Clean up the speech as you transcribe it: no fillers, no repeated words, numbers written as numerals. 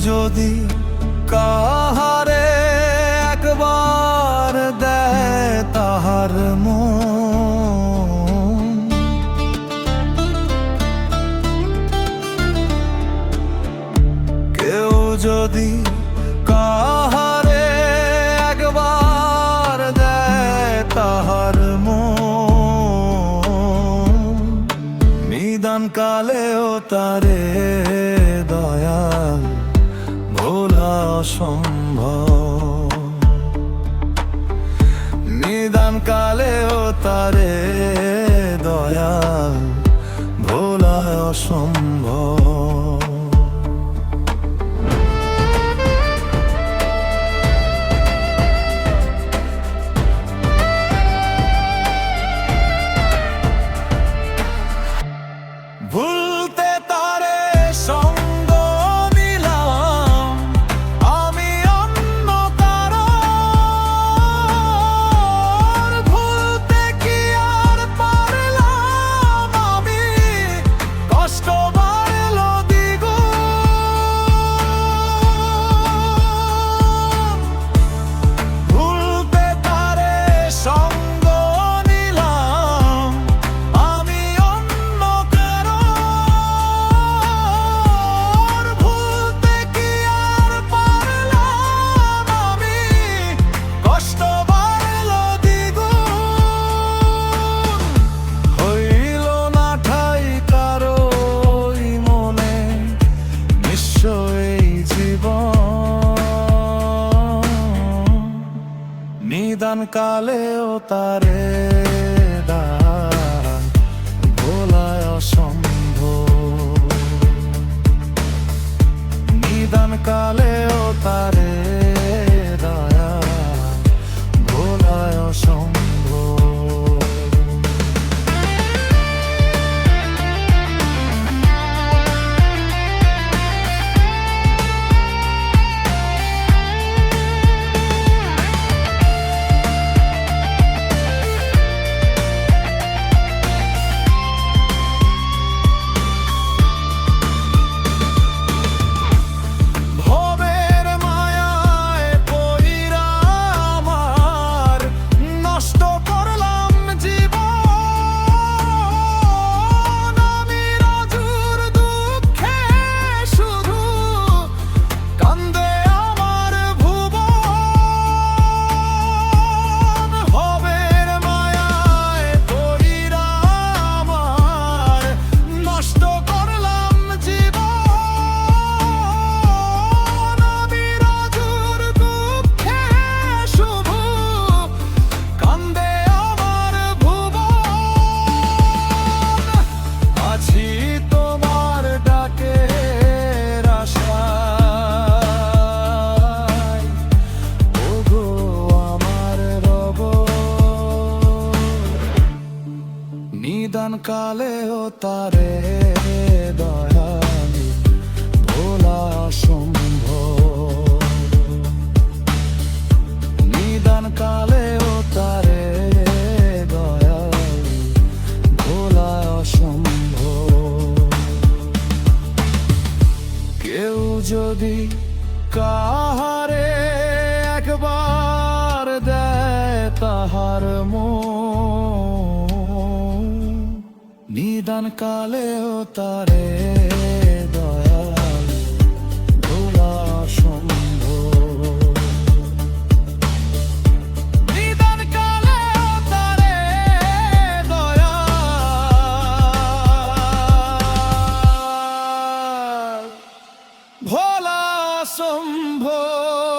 যদি কাহারে একবার দেয় তাহার মন, কেউ যদি কাহারে একবার দেয় তাহার মন, নিদান কালেও তারে দয়াল ভোলা অসম্ভব। নিদান কালেও তারে দয়াল ভোলা অসম্ভব। ভুলতে তারে সঙ্গ নিলাম আমি অন্য কারোর, ভুলতে কি আর পারলাম আমি, কষ্ট বাড়ল দ্বিগুণ। ভুলতে তারে সঙ্গ নিলাম আমি অন্য কারোর, ভুলতে কি আর পারলাম আমি, কষ্ট বাড়ল দ্বিগুণ। হইল না ঠাই কারোই মনে নিঃস্ব এই জীবন, নিদান কালেও তারে দান ভোলা অসম্ভব। নিদান কালেও তারে দয়া ভোলা অসম্ভব। ভবের মায়ায় পইরা আমার নষ্ট করলাম জীবন, আমি রাজুর দুঃখে শুধু কান্দে আমার ভুবন। ভবের মায়ায় পইরা আমার নষ্ট করলাম জীবন, আমি রাজুর দুঃখে শুধু কান্দে আমার ভুবন। আছি তোমার ডাকের আশায়, ওগো আমার রব। নিদান কালেও তারে দয়াল ভোলা অসম্ভব। নিদান কালেও তারে দয়াল ভোলা অসম্ভব। কেউ যদি কাহারে একবার দেয় তাহার মন, নিদান কালেও তারে দয়াল ভোলা অসম্ভব। নিদান কালেও তারে দয়াল ভোলা অসম্ভব।